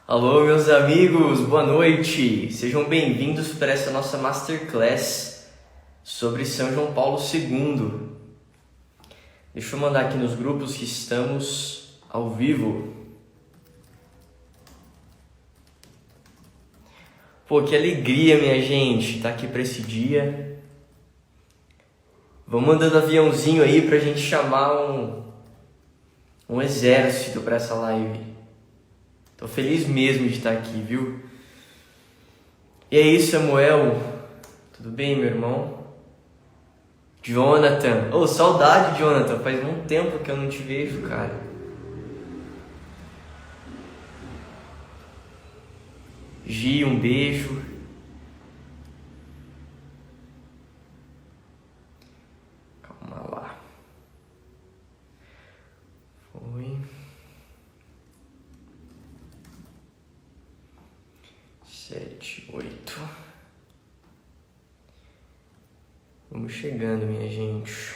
Alô, meus amigos, boa noite! Sejam bem-vindos para essa nossa Masterclass sobre São João Paulo II. Deixa eu mandar aqui nos grupos que estamos ao vivo. Pô, que alegria, minha gente, estar aqui para esse dia. Vamos mandando aviãozinho aí pra gente chamar um exército para essa live. Tô feliz mesmo de estar aqui, viu? E aí, Samuel? Tudo bem, meu irmão? Jonathan. Oh, saudade, Jonathan. Faz muito tempo que eu não te vejo, cara. Gi, um beijo. Calma lá. Foi. 7, 8. Vamos chegando, minha gente.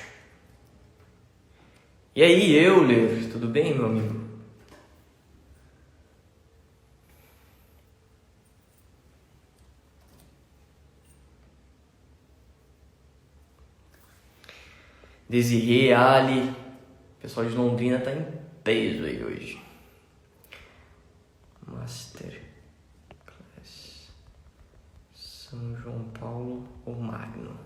E aí, Euler? Tudo bem, meu amigo? Desirê, Ali. O pessoal de Londrina tá em peso aí hoje. Master. São João Paulo ou Magno?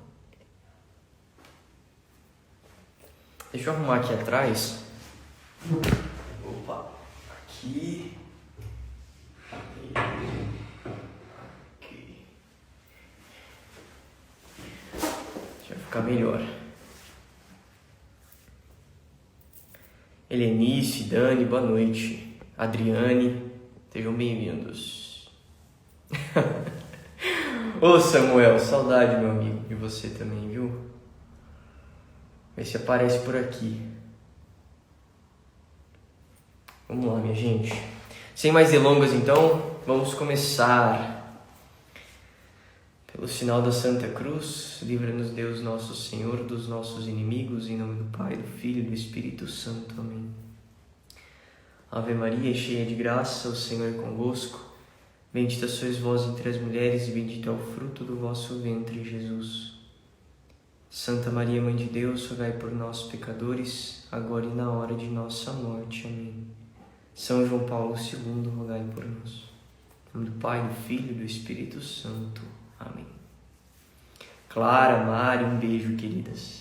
Deixa eu arrumar aqui atrás. Opa, aqui. Aqui. Deixa eu ficar melhor. Helenice, Dani, boa noite. Adriane, sejam bem-vindos. Ô Samuel, saudade, meu amigo, de você também, viu? Vê se aparece por aqui. Vamos lá, minha gente. Sem mais delongas, então, vamos começar. Pelo sinal da Santa Cruz, livra-nos Deus nosso Senhor dos nossos inimigos, em nome do Pai, do Filho e do Espírito Santo. Amém. Ave Maria, cheia de graça, o Senhor é convosco. Bendita sois vós entre as mulheres, e bendito é o fruto do vosso ventre, Jesus. Santa Maria, Mãe de Deus, rogai por nós, pecadores, agora e na hora de nossa morte. Amém. São João Paulo II, rogai por nós. Em nome do Pai, do Filho e do Espírito Santo. Amém. Clara, Mari, um beijo, queridas.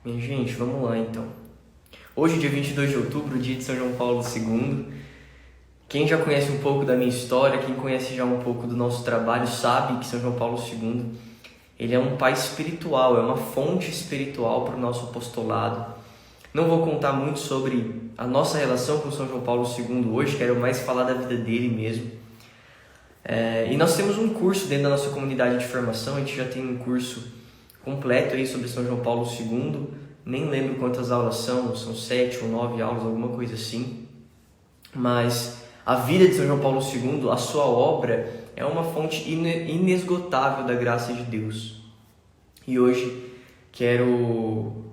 Minha gente, vamos lá então. Hoje, dia 22 de outubro, dia de São João Paulo II. Quem já conhece um pouco da minha história, quem conhece já um pouco do nosso trabalho, sabe que São João Paulo II, ele é um pai espiritual, é uma fonte espiritual para o nosso apostolado. Não vou contar muito sobre a nossa relação com São João Paulo II hoje, quero mais falar da vida dele mesmo. E nós temos um curso dentro da nossa comunidade de formação, a gente já tem um curso completo aí sobre São João Paulo II, nem lembro quantas aulas são 7 ou 9 aulas, alguma coisa assim. Mas a vida de São João Paulo II, a sua obra, é uma fonte inesgotável da graça de Deus. E hoje quero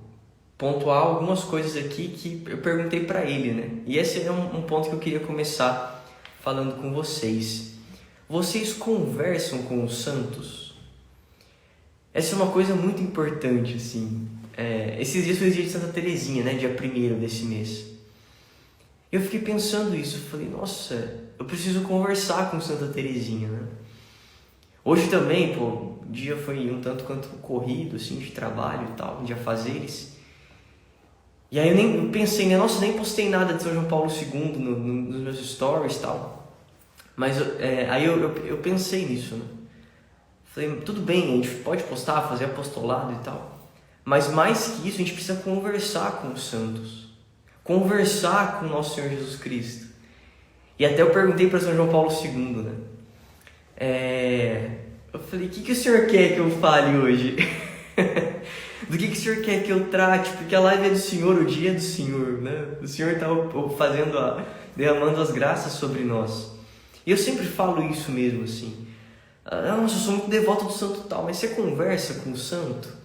pontuar algumas coisas aqui que eu perguntei para ele, né? E esse é um ponto que eu queria começar falando com vocês. Vocês conversam com os santos? Essa é uma coisa muito importante, assim. Esses dias foi o dia de Santa Terezinha, né? Dia 1º desse mês. Eu fiquei pensando isso, eu falei, nossa, eu preciso conversar com Santa Terezinha, né? Hoje também, o dia foi um tanto quanto corrido, assim, de trabalho e tal, de afazeres. E aí eu pensei, né, nossa, nem postei nada de São João Paulo II nos meus stories e tal. Mas aí eu pensei nisso, né? Falei, tudo bem, a gente pode postar, fazer apostolado e tal. Mas mais que isso, a gente precisa conversar com os santos. Conversar com o nosso Senhor Jesus Cristo. E até eu perguntei para São João Paulo II, né? Eu falei, o que o senhor quer que eu fale hoje? Do que o senhor quer que eu trate? Porque a live é do Senhor, o dia é do Senhor, né? O Senhor está derramando as graças sobre nós. E eu sempre falo isso mesmo, assim. Nossa, eu sou muito devoto do santo tal, mas você conversa com o santo?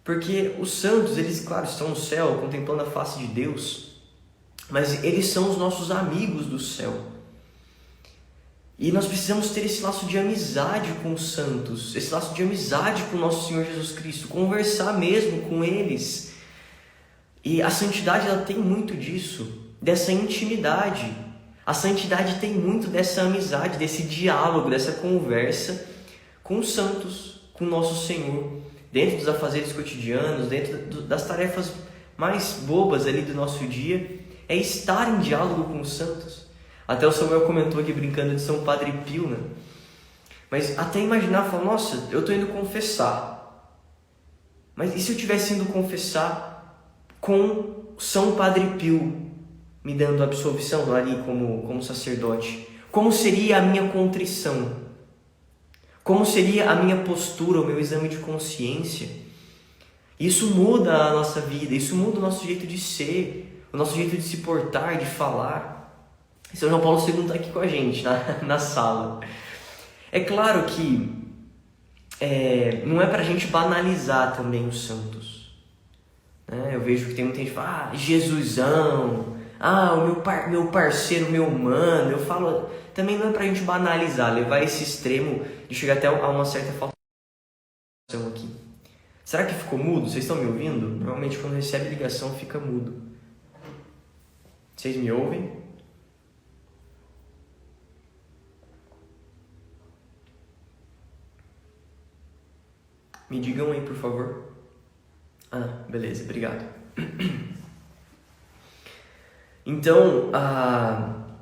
Porque os santos, eles, claro, estão no céu, contemplando a face de Deus, mas eles são os nossos amigos do céu. E nós precisamos ter esse laço de amizade com os santos, esse laço de amizade com o nosso Senhor Jesus Cristo, conversar mesmo com eles. E a santidade, ela tem muito disso, dessa intimidade. A santidade tem muito dessa amizade, desse diálogo, dessa conversa com os santos, com o nosso Senhor, dentro dos afazeres cotidianos, dentro das tarefas mais bobas ali do nosso dia, é estar em diálogo com os santos. Até o Samuel comentou aqui brincando de São Padre Pio, né? Mas até imaginar, falar, nossa, eu estou indo confessar. Mas e se eu estivesse indo confessar com São Padre Pio me dando absolvição ali como sacerdote? Como seria a minha contrição? Como seria a minha postura, o meu exame de consciência? Isso muda a nossa vida, isso muda o nosso jeito de ser, o nosso jeito de se portar, de falar. São João Paulo II está aqui com a gente, na sala. É claro que não é para a gente banalizar também os santos. Eu vejo que tem muita gente que fala, Jesusão, o meu parceiro, meu mano. Eu falo, também não é para a gente banalizar, levar esse extremo de chegar até a uma certa falta de atenção aqui. Será que ficou mudo? Vocês estão me ouvindo? Normalmente quando recebe ligação fica mudo. Vocês me ouvem? Me digam aí, por favor. Beleza, obrigado. Então,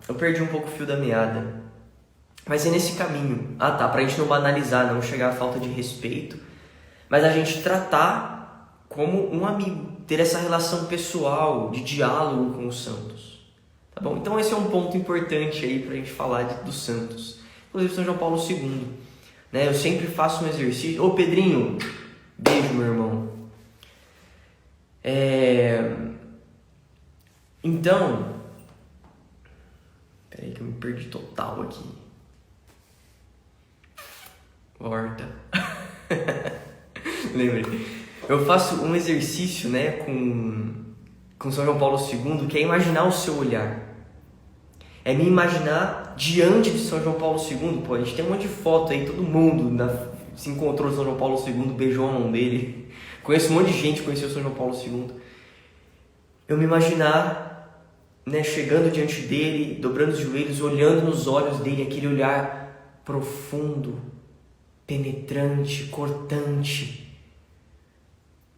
eu perdi um pouco o fio da meada. Mas é nesse caminho. Pra gente não banalizar, não chegar à falta de respeito, mas a gente tratar como um amigo, ter essa relação pessoal, de diálogo com os santos. Tá bom? Então esse é um ponto importante aí pra gente falar dos santos. Inclusive São João Paulo II. Eu sempre faço um exercício. Ô Pedrinho, beijo, meu irmão. Então, peraí que eu me perdi total aqui. Volta. Lembrei. Eu faço um exercício, com São João Paulo II, que é imaginar o seu olhar. É me imaginar diante de São João Paulo II. Pô, a gente tem um monte de foto aí, todo mundo se encontrou com São João Paulo II, beijou a mão dele. Conheço um monte de gente que conheceu São João Paulo II. Eu me imaginar, chegando diante dele, dobrando os joelhos, olhando nos olhos dele, aquele olhar profundo, penetrante, cortante.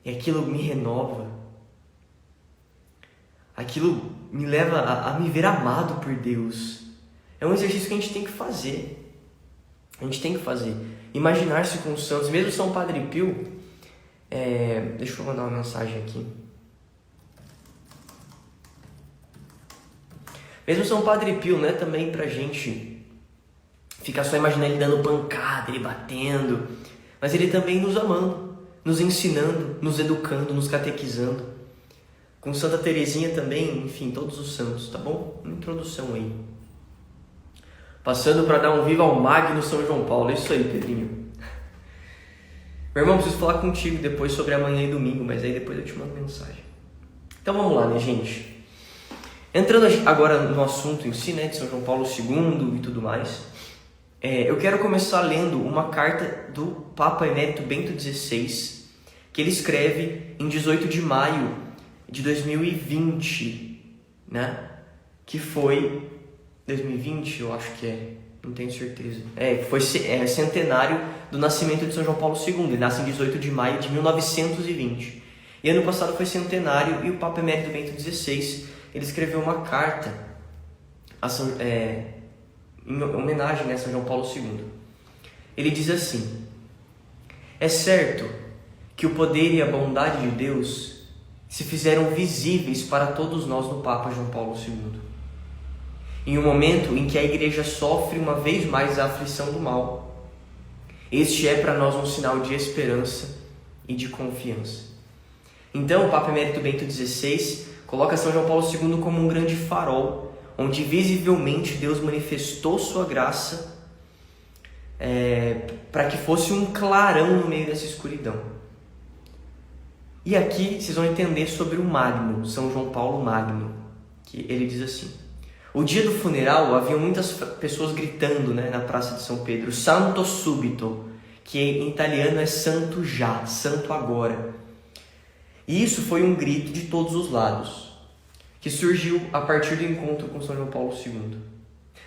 E aquilo me renova. Aquilo me leva a me ver amado por Deus. É um exercício que a gente tem que fazer. Imaginar-se com os santos. Mesmo São Padre Pio, deixa eu mandar uma mensagem aqui. Mesmo São Padre Pio, não é também pra gente ficar só imaginando ele dando pancada, ele batendo, mas ele também nos amando, nos ensinando, nos educando, nos catequizando. Com Santa Teresinha também, enfim, todos os santos, tá bom? Uma introdução aí. Passando para dar um viva ao Magno São João Paulo. É isso aí, Pedrinho. Meu irmão, preciso falar contigo depois sobre amanhã e domingo, mas aí depois eu te mando mensagem. Então vamos lá, gente? Entrando agora no assunto em si, de São João Paulo II e tudo mais, eu quero começar lendo uma carta do Papa Emérito Bento XVI, que ele escreve em 18 de maio de 2020, que foi 2020, eu acho que não tenho certeza. Foi centenário do nascimento de São João Paulo II. Ele nasce em 18 de maio de 1920. E ano passado foi centenário e o Papa Emérito Bento XVI, ele escreveu uma carta em homenagem a São João Paulo II. Ele diz assim: é certo que o poder e a bondade de Deus se fizeram visíveis para todos nós no Papa João Paulo II. Em um momento em que a Igreja sofre uma vez mais a aflição do mal, este é para nós um sinal de esperança e de confiança. Então, o Papa Emérito Bento XVI coloca São João Paulo II como um grande farol, onde visivelmente Deus manifestou sua graça para que fosse um clarão no meio dessa escuridão. E aqui vocês vão entender sobre o Magno, São João Paulo Magno, que ele diz assim: o dia do funeral havia muitas pessoas gritando, né, na Praça de São Pedro, Santo subito, que em italiano é santo já, santo agora. E isso foi um grito de todos os lados, que surgiu a partir do encontro com São João Paulo II.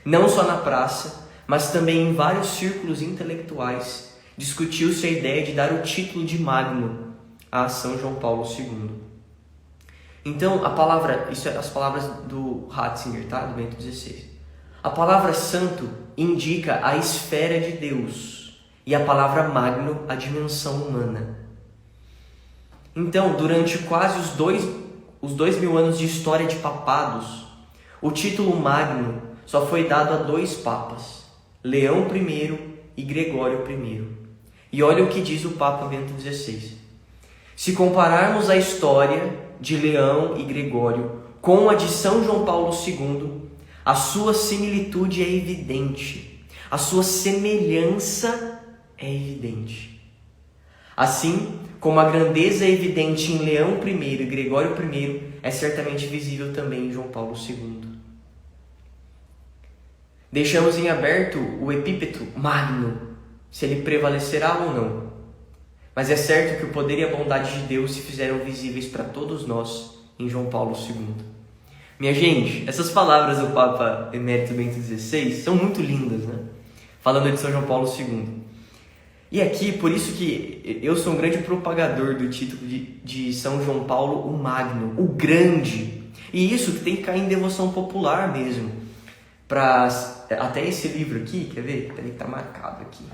Não só na praça, mas também em vários círculos intelectuais, discutiu-se a ideia de dar o título de Magno a São João Paulo II. Então, a palavra, isso é as palavras do Ratzinger, tá? Do Bento XVI. A palavra santo indica a esfera de Deus e a palavra magno a dimensão humana. Então, durante quase os 2000 anos de história de papados, o título magno só foi dado a 2 papas, Leão I e Gregório I. E olha o que diz o Papa Bento XVI. Se compararmos a história de Leão e Gregório com a de São João Paulo II, a sua similitude é evidente, a sua semelhança é evidente. Assim como a grandeza é evidente em Leão I e Gregório I, é certamente visível também em João Paulo II. Deixamos em aberto o epíteto magno, se ele prevalecerá ou não. Mas é certo que o poder e a bondade de Deus se fizeram visíveis para todos nós em João Paulo II. Minha gente, essas palavras do Papa Emérito Bento XVI são muito lindas, né? Falando de São João Paulo II. E aqui, por isso que eu sou um grande propagador do título de São João Paulo o Magno, o Grande. E isso que tem que cair em devoção popular mesmo. Até esse livro aqui, quer ver? Peraí que tá marcado aqui.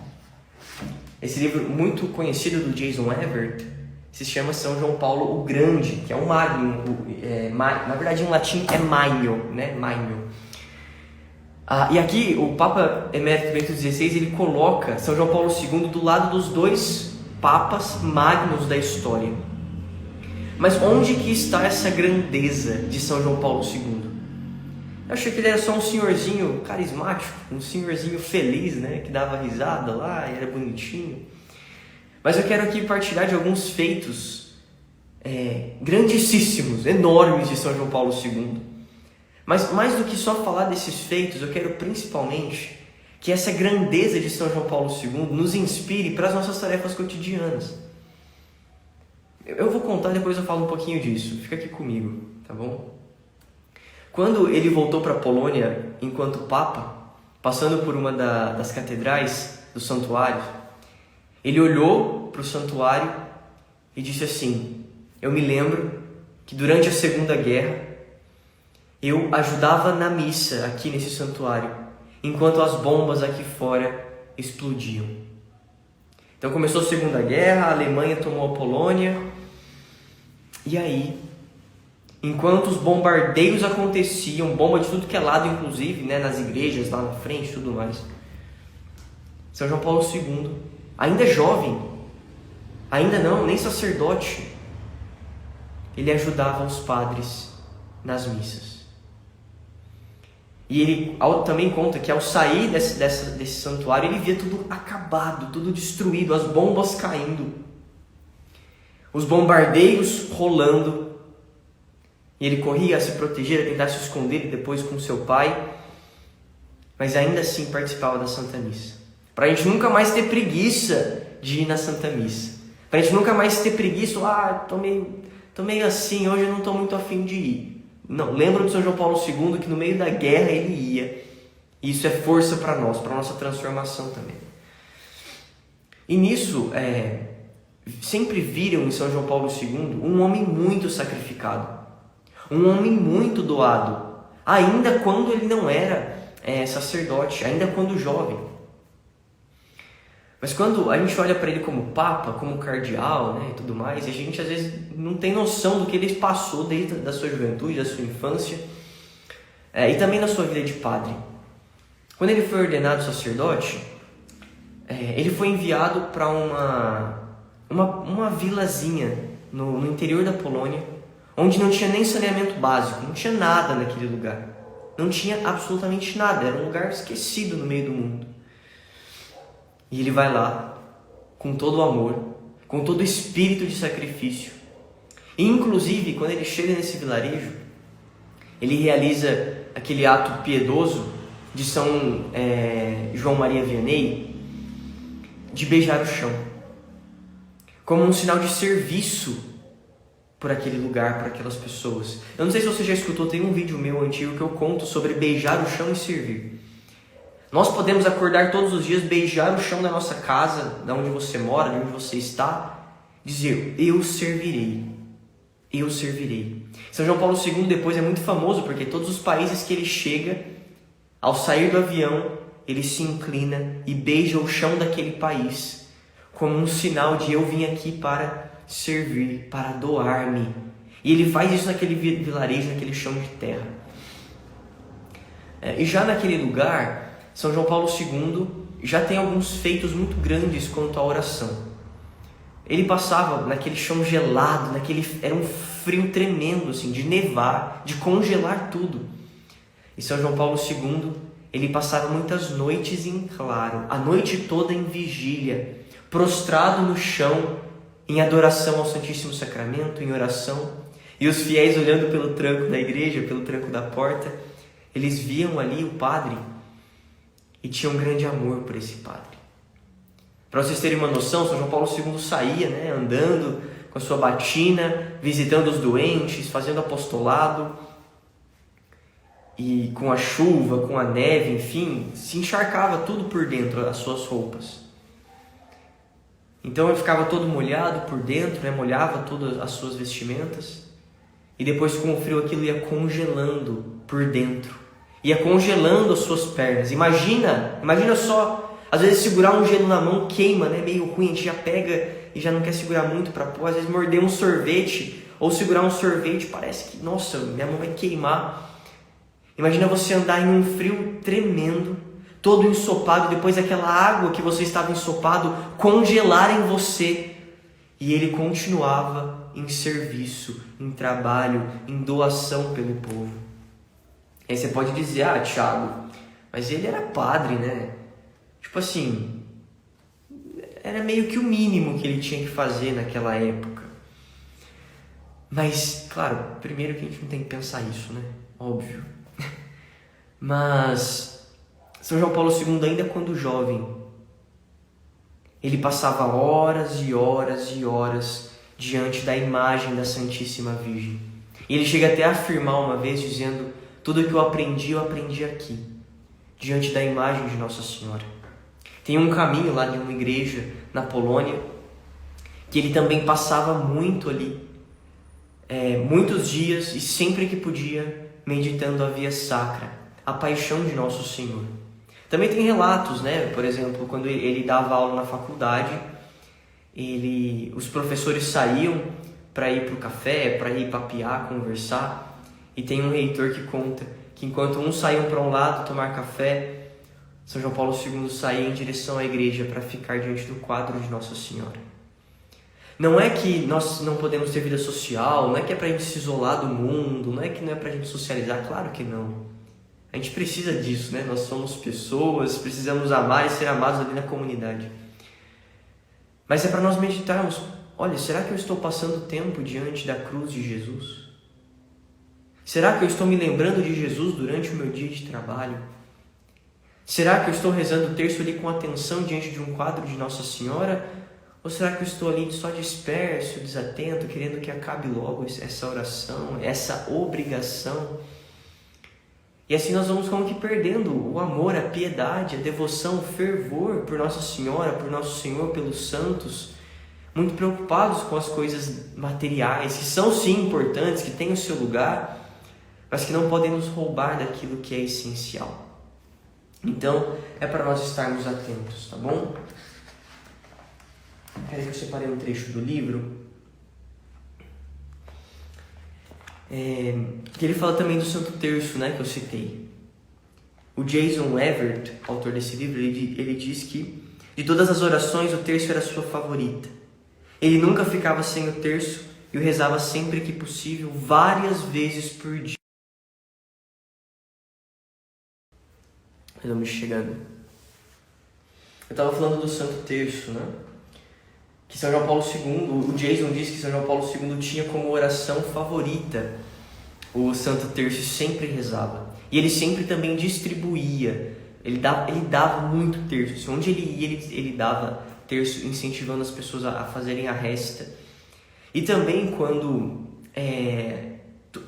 Esse livro muito conhecido do Jason Evert se chama São João Paulo o Grande, que é um Magno. Na verdade, em latim é Magno, né? Magno. E aqui o Papa Emérito Bento XVI ele coloca São João Paulo II do lado dos 2 papas magnos da história. Mas onde que está essa grandeza de São João Paulo II? Eu achei que ele era só um senhorzinho carismático, um senhorzinho feliz, né? Que dava risada lá e era bonitinho. Mas eu quero aqui partilhar de alguns feitos grandíssimos, enormes de São João Paulo II. Mas mais do que só falar desses feitos, eu quero principalmente que essa grandeza de São João Paulo II nos inspire para as nossas tarefas cotidianas. Eu vou contar, depois eu falo um pouquinho disso. Fica aqui comigo, tá bom? Quando ele voltou para a Polônia enquanto Papa, passando por uma das catedrais do santuário, ele olhou para o santuário e disse assim: eu me lembro que durante a Segunda Guerra eu ajudava na missa aqui nesse santuário, enquanto as bombas aqui fora explodiam. Então começou a Segunda Guerra, a Alemanha tomou a Polônia, e aí, enquanto os bombardeios aconteciam, bomba de tudo que é lado, inclusive, né, nas igrejas lá na frente e tudo mais, São João Paulo II, ainda jovem, ainda não, nem sacerdote, ele ajudava os padres nas missas. E ele também conta que ao sair desse santuário, ele via tudo acabado, tudo destruído, as bombas caindo, os bombardeios rolando. E ele corria a se proteger, a tentar se esconder depois com seu pai, mas ainda assim participava da Santa Missa. Para a gente nunca mais ter preguiça de ir na Santa Missa. Para a gente nunca mais ter preguiça, tô meio assim, hoje eu não estou muito afim de ir. Não, lembra de São João Paulo II que no meio da guerra ele ia. E isso é força para nós, para nossa transformação também. E nisso, sempre viram em São João Paulo II um homem muito sacrificado, um homem muito doado, ainda quando ele não era sacerdote, ainda quando jovem. Mas quando a gente olha para ele como papa, como cardeal, né, e tudo mais, a gente às vezes não tem noção do que ele passou desde a sua juventude, da sua infância, e também na sua vida de padre. Quando ele foi ordenado sacerdote, ele foi enviado para uma vilazinha no interior da Polônia, onde não tinha nem saneamento básico, não tinha nada naquele lugar. Não tinha absolutamente nada, era um lugar esquecido no meio do mundo. E ele vai lá, com todo o amor, com todo o espírito de sacrifício, E, inclusive, quando ele chega nesse vilarejo, ele realiza aquele ato piedoso de São João Maria Vianney, de beijar o chão, como um sinal de serviço por aquele lugar, por aquelas pessoas. Eu não sei se você já escutou, tem um vídeo meu antigo que eu conto sobre beijar o chão e servir. Nós podemos acordar todos os dias, beijar o chão da nossa casa, da onde você mora, de onde você está, dizer, eu servirei, eu servirei. São João Paulo II depois é muito famoso, porque todos os países que ele chega, ao sair do avião, ele se inclina e beija o chão daquele país, como um sinal de eu vim aqui para servir, para doar-me. E ele faz isso naquele vilarejo, naquele chão de terra. E já naquele lugar, São João Paulo II já tem alguns feitos muito grandes quanto à oração. Ele passava naquele chão gelado, era um frio tremendo, assim, de nevar, de congelar tudo. E São João Paulo II, ele passava muitas noites em claro, a noite toda em vigília, prostrado no chão, em adoração ao Santíssimo Sacramento, em oração. E os fiéis olhando pelo tranco da igreja, pelo tranco da porta, eles viam ali o padre e tinham um grande amor por esse padre. Para vocês terem uma noção, São João Paulo II saía, andando com a sua batina, visitando os doentes, fazendo apostolado, e com a chuva, com a neve, enfim, se encharcava tudo por dentro, as suas roupas. Então ele ficava todo molhado por dentro, molhava todas as suas vestimentas, e depois com o frio aquilo ia congelando por dentro, ia congelando as suas pernas. Imagina só, às vezes segurar um gelo na mão queima, meio ruim, a gente já pega e já não quer segurar muito para pôr. Às vezes morder um sorvete ou segurar um sorvete parece que, nossa, minha mão vai queimar. Imagina você andar em um frio tremendo, todo ensopado, depois aquela água que você estava ensopado congelar em você. E ele continuava em serviço, em trabalho, em doação pelo povo. Aí você pode dizer, Tiago, mas ele era padre, Tipo assim, era meio que o mínimo que ele tinha que fazer naquela época. Mas, claro, primeiro que a gente não tem que pensar isso, Óbvio. Mas São João Paulo II, ainda quando jovem, ele passava horas e horas e horas diante da imagem da Santíssima Virgem. E ele chega até a afirmar uma vez, dizendo, tudo que eu aprendi aqui, diante da imagem de Nossa Senhora. Tem um caminho lá de uma igreja na Polônia, que ele também passava muito ali, muitos dias, e sempre que podia, meditando a via sacra, a paixão de Nosso Senhor. Também tem relatos, por exemplo, quando ele dava aula na faculdade, os professores saíam para ir para o café, para ir papear, conversar, e tem um reitor que conta que enquanto uns saíam para um lado tomar café, São João Paulo II saía em direção à igreja para ficar diante do quadro de Nossa Senhora. Não é que nós não podemos ter vida social, não é que é para a gente se isolar do mundo, não é que não é para a gente socializar, claro que não. A gente precisa disso, Nós somos pessoas, precisamos amar e ser amados ali na comunidade. Mas é para nós meditarmos, olha, será que eu estou passando tempo diante da cruz de Jesus? Será que eu estou me lembrando de Jesus durante o meu dia de trabalho? Será que eu estou rezando o terço ali com atenção diante de um quadro de Nossa Senhora? Ou será que eu estou ali só disperso, desatento, querendo que acabe logo essa oração, essa obrigação? E assim nós vamos como que perdendo o amor, a piedade, a devoção, o fervor por Nossa Senhora, por Nosso Senhor, pelos santos, muito preocupados com as coisas materiais, que são sim importantes, que têm o seu lugar, mas que não podem nos roubar daquilo que é essencial. Então, é para nós estarmos atentos, tá bom? Peraí que eu separei um trecho do livro. Que ele fala também do Santo Terço, que eu citei. O Jason Evert, autor desse livro, ele diz que de todas as orações o terço era a sua favorita. Ele nunca ficava sem o terço e o rezava sempre que possível, várias vezes por dia. Estamos chegando. Eu estava falando do Santo Terço, que São João Paulo II, o Jason disse que São João Paulo II tinha como oração favorita o Santo Terço, sempre rezava. E ele sempre também distribuía, ele dava muito terço. Onde ele ia, ele dava terço, incentivando as pessoas a fazerem a resta. E também quando,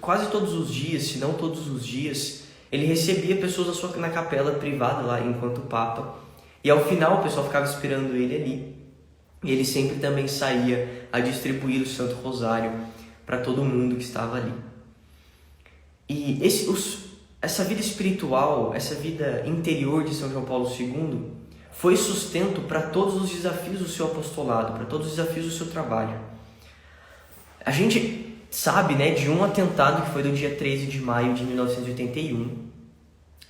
quase todos os dias, se não todos os dias, ele recebia pessoas na capela privada lá enquanto Papa. E ao final o pessoal ficava esperando ele ali. E ele sempre também saía a distribuir o Santo Rosário para todo mundo que estava ali. E essa vida espiritual, essa vida interior de São João Paulo II foi sustento para todos os desafios do seu apostolado, para todos os desafios do seu trabalho. A gente sabe, né, de um atentado que foi do dia 13 de maio de 1981,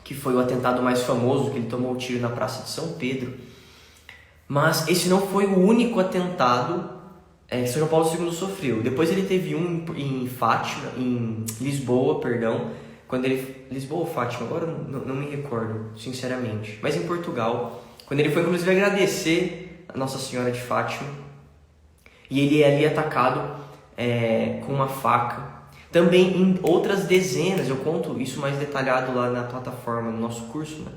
que foi o atentado mais famoso, que ele tomou o tiro na Praça de São Pedro. Mas esse não foi o único atentado que São João Paulo II sofreu. Depois ele teve um em Fátima, em Lisboa, perdão. Lisboa ou Fátima, agora não me recordo, sinceramente. Mas em Portugal, quando ele foi inclusive agradecer a Nossa Senhora de Fátima. E ele é ali atacado com uma faca. Também em outras dezenas, eu conto isso mais detalhado lá na plataforma, no nosso curso, né?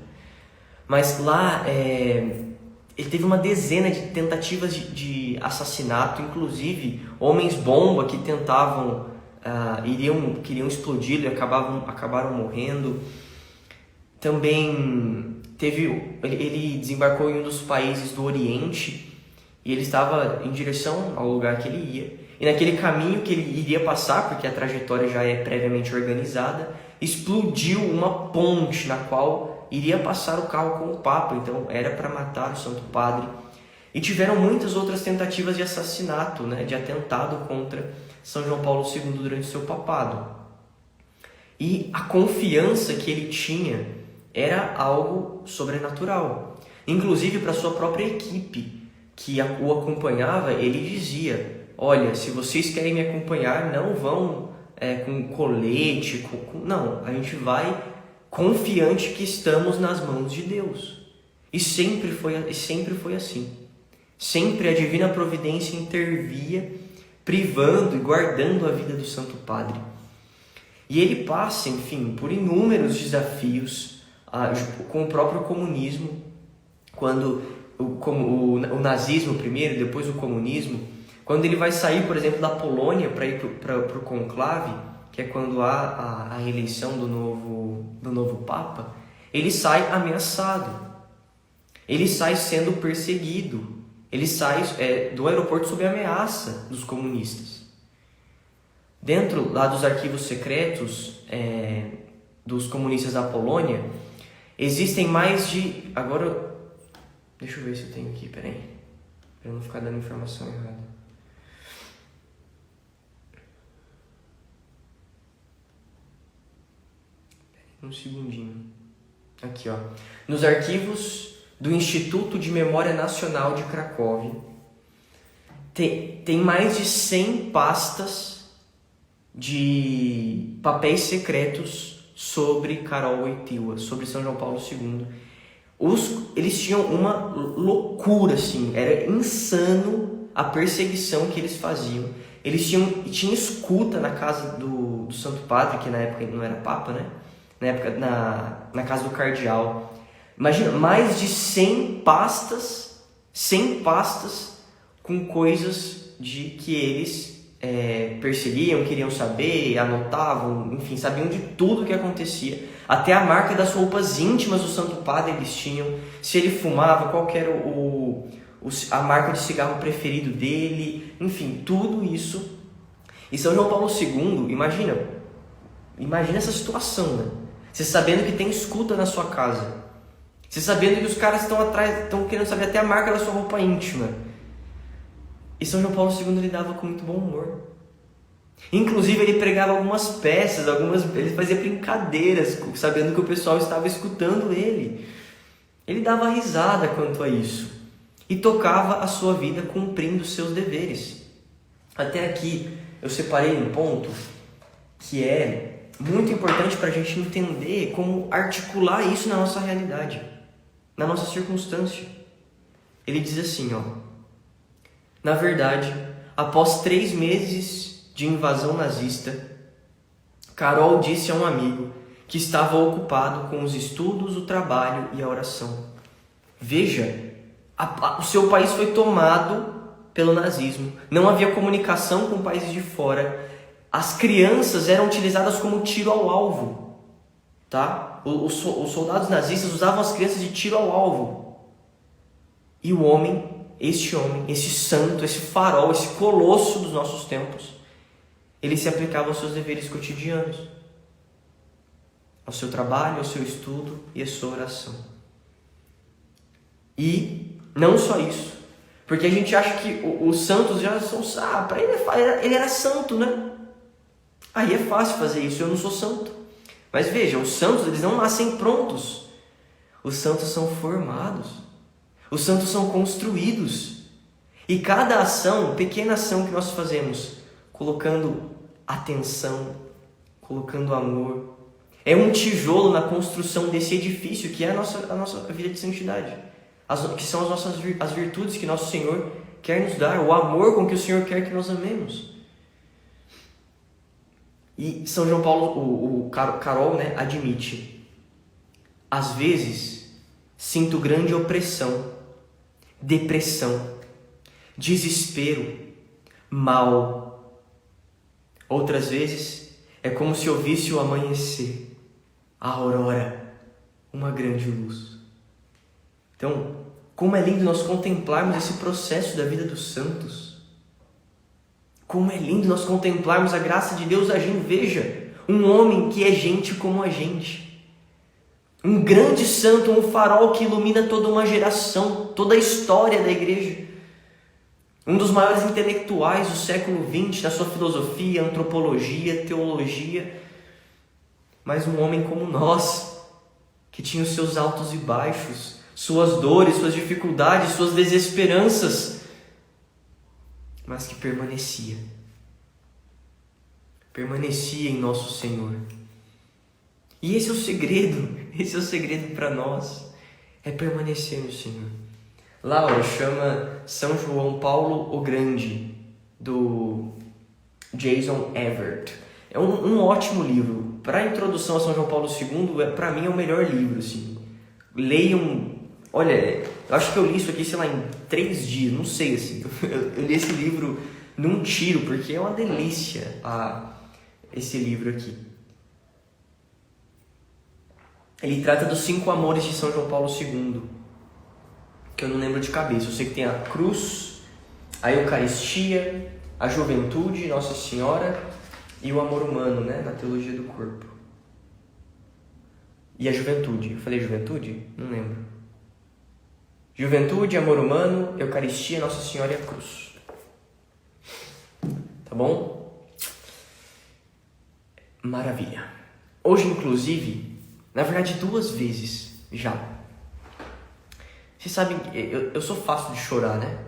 Mas lá ele teve uma dezena de tentativas de assassinato, inclusive homens-bomba que tentavam, queriam explodir e acabaram morrendo. Também ele desembarcou em um dos países do Oriente e ele estava em direção ao lugar que ele ia. E naquele caminho que ele iria passar, porque a trajetória já é previamente organizada, explodiu uma ponte na qual iria passar o carro com o Papa, então era para matar o Santo Padre. E tiveram muitas outras tentativas de assassinato, né, de atentado contra São João Paulo II durante o seu papado. E a confiança que ele tinha era algo sobrenatural. Inclusive para sua própria equipe que o acompanhava, ele dizia: olha, se vocês querem me acompanhar, não vão com colete, não, a gente vai confiante que estamos nas mãos de Deus. E sempre foi assim. Sempre a divina providência intervia, privando e guardando a vida do Santo Padre. E ele passa, enfim, por inúmeros desafios com o próprio comunismo, quando o nazismo primeiro, depois o comunismo. Quando ele vai sair, por exemplo, da Polônia para ir para o conclave, que é quando há a eleição do novo Papa, ele sai ameaçado, ele sai sendo perseguido, ele sai do aeroporto sob ameaça dos comunistas. Dentro lá dos arquivos secretos dos comunistas da Polônia, existem mais de... Agora, deixa eu ver se eu tenho aqui, peraí, para não ficar dando informação errada. Um segundinho. Aqui, ó. Nos arquivos do Instituto de Memória Nacional de Cracóvia, tem mais de 100 pastas de papéis secretos sobre Karol Wojtyła, sobre São João Paulo II. Eles tinham uma loucura, assim. Era insano a perseguição que eles faziam. Eles tinham escuta na casa do Santo Padre, que na época não era Papa, né? Na época, na casa do cardeal. Imagina, mais de 100 pastas com coisas que eles perseguiam, queriam saber, anotavam, enfim, sabiam de tudo o que acontecia. Até a marca das roupas íntimas do Santo Padre eles tinham. Se ele fumava, qual que era a marca de cigarro preferido dele, enfim, tudo isso. E São João Paulo II, imagina essa situação, né? Você sabendo que tem escuta na sua casa. Você sabendo que os caras estão atrás, estão querendo saber até a marca da sua roupa íntima. E São João Paulo II lidava com muito bom humor. Inclusive ele pregava algumas peças, ele fazia brincadeiras, sabendo que o pessoal estava escutando ele. Ele dava risada quanto a isso. E tocava a sua vida cumprindo seus deveres. Até aqui eu separei um ponto que é muito importante para a gente entender como articular isso na nossa realidade, na nossa circunstância. Ele diz assim, ó: Na verdade, após 3 meses de invasão nazista, Carol disse a um amigo que estava ocupado com os estudos, o trabalho e a oração. Veja, o seu país foi tomado pelo nazismo. Não havia comunicação com países de fora. As crianças eram utilizadas como tiro ao alvo. Tá? Os soldados nazistas usavam as crianças de tiro ao alvo. E o homem, esse santo, esse farol, esse colosso dos nossos tempos, ele se aplicava aos seus deveres cotidianos, ao seu trabalho, ao seu estudo e à sua oração. E não só isso, porque a gente acha que os santos já são... para ele era santo, né? Aí é fácil fazer isso, eu não sou santo. Mas veja, os santos, eles não nascem prontos. Os santos são formados. Os santos são construídos. E cada ação, pequena ação que nós fazemos, colocando atenção, colocando amor, é um tijolo na construção desse edifício que é a nossa vida de santidade. Que são as virtudes que nosso Senhor quer nos dar, o amor com que o Senhor quer que nós amemos. E São João Paulo, Carol, né, admite: às vezes sinto grande opressão, depressão, desespero, mal. Outras vezes é como se eu visse o amanhecer, a aurora, uma grande luz. Então, como é lindo nós contemplarmos esse processo da vida dos santos. Como é lindo nós contemplarmos a graça de Deus agindo. Veja, um homem que é gente como a gente. Um grande santo, um farol que ilumina toda uma geração, toda a história da igreja. Um dos maiores intelectuais do século XX, na sua filosofia, antropologia, teologia. Mas um homem como nós, que tinha os seus altos e baixos, suas dores, suas dificuldades, suas desesperanças, mas que permanecia em nosso Senhor. E esse é o segredo para nós, é permanecer no Senhor. Laura chama São João Paulo o Grande, do Jason Evert. É um ótimo livro. Para a introdução a São João Paulo II, para mim é o melhor livro. Assim. Leiam. Olha, eu acho que eu li isso aqui, sei lá, em 3 dias, não sei, assim. Eu li esse livro num tiro, porque é uma delícia esse livro aqui. Ele trata dos 5 amores de São João Paulo II, que eu não lembro de cabeça. Eu sei que tem a cruz, a Eucaristia, a juventude, Nossa Senhora e o amor humano, né, na teologia do corpo. E a juventude. Eu falei juventude? Não lembro. Juventude, amor humano, Eucaristia, Nossa Senhora e a cruz. Tá bom? Maravilha. Hoje, inclusive, na verdade 2 vezes já. Vocês sabem, eu sou fácil de chorar, né?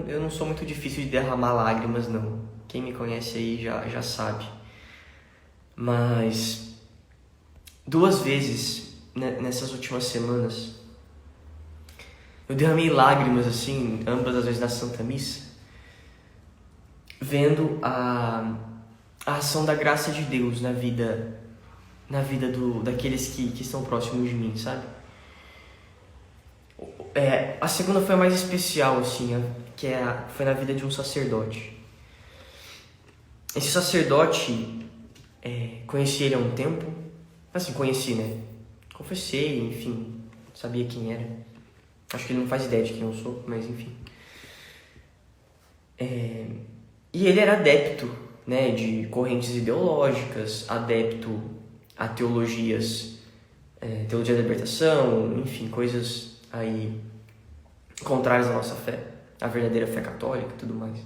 Eu não sou muito difícil de derramar lágrimas, não. Quem me conhece aí já sabe. Mas 2 vezes nessas últimas semanas eu derramei lágrimas, assim, ambas as vezes na Santa Missa, vendo a ação da graça de Deus na vida daqueles que estão próximos de mim, sabe? A segunda foi a mais especial, assim, foi na vida de um sacerdote. Esse sacerdote, conheci ele há um tempo, assim, conheci, né? Confessei, enfim, sabia quem era. Acho que ele não faz ideia de quem eu sou, mas enfim. E ele era adepto, né, de correntes ideológicas, adepto a teologias, teologia da libertação, enfim, coisas aí contrárias à nossa fé, à verdadeira fé católica e tudo mais.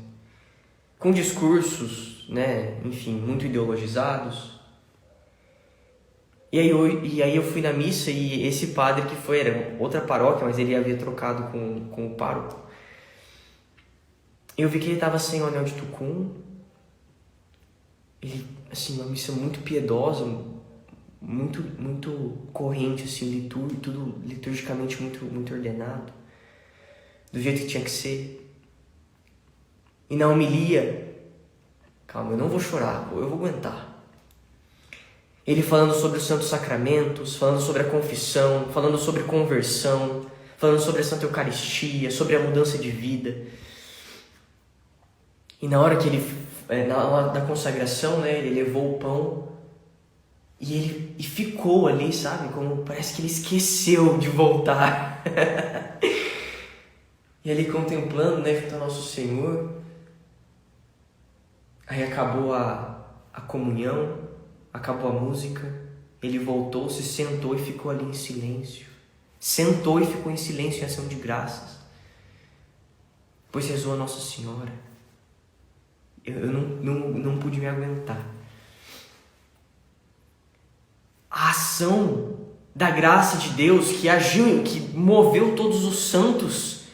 Com discursos, né, enfim, muito ideologizados. E aí eu fui na missa e esse padre que era outra paróquia, mas ele havia trocado com o pároco. Eu vi que ele estava sem o anel de Tucum. Ele, assim, uma missa muito piedosa, muito corrente, assim, tudo liturgicamente muito ordenado, do jeito que tinha que ser. E na homilia, calma, eu não vou chorar, eu vou aguentar. Ele falando sobre os santos sacramentos, falando sobre a confissão, falando sobre conversão, falando sobre a Santa Eucaristia, sobre a mudança de vida. E na hora que na hora da consagração, né, ele levou o pão e ficou ali, sabe? Como parece que ele esqueceu de voltar. E ali contemplando, né, junto ao nosso Senhor. Aí acabou a comunhão, acabou a música, ele voltou, se sentou e ficou ali em silêncio. Sentou e ficou em silêncio em ação de graças. Depois rezou a Nossa Senhora. Eu não pude me aguentar. A ação da graça de Deus que agiu, que moveu todos os santos,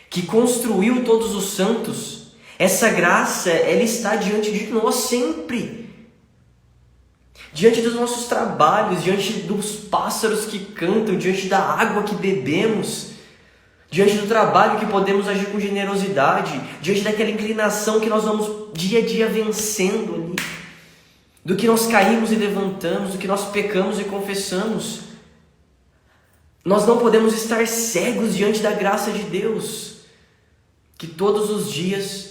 que construiu todos os santos, essa graça, ela está diante de nós sempre. Diante dos nossos trabalhos, diante dos pássaros que cantam, diante da água que bebemos, diante do trabalho que podemos agir com generosidade, diante daquela inclinação que nós vamos dia a dia vencendo ali, do que nós caímos e levantamos, do que nós pecamos e confessamos. Nós não podemos estar cegos diante da graça de Deus, que todos os dias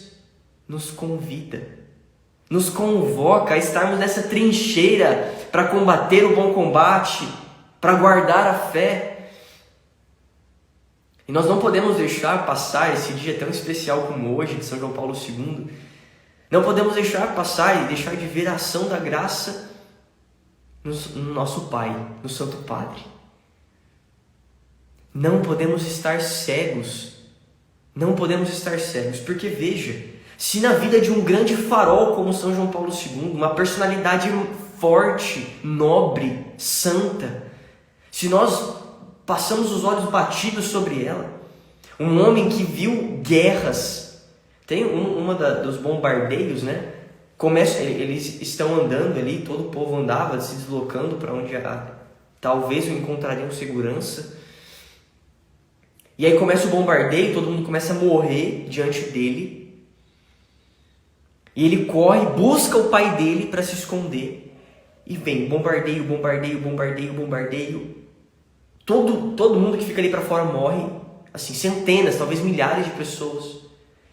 nos convida, nos convoca a estarmos nessa trincheira para combater o bom combate, para guardar a fé. E nós não podemos deixar passar esse dia tão especial como hoje, de São João Paulo II. Não podemos deixar passar e deixar de ver a ação da graça no nosso Pai, no Santo Padre. Não podemos estar cegos. Não podemos estar cegos, porque veja, se na vida de um grande farol como São João Paulo II, uma personalidade forte, nobre, santa, se nós passamos os olhos batidos sobre ela, um homem que viu guerras, tem dos bombardeios, né? Eles estão andando ali, todo o povo andava, se deslocando para onde talvez o encontrariam segurança. E aí começa o bombardeio, todo mundo começa a morrer diante dele. E ele corre, busca o pai dele para se esconder. E vem bombardeio, bombardeio, bombardeio, bombardeio. Todo mundo que fica ali para fora morre. Assim, centenas, talvez milhares de pessoas.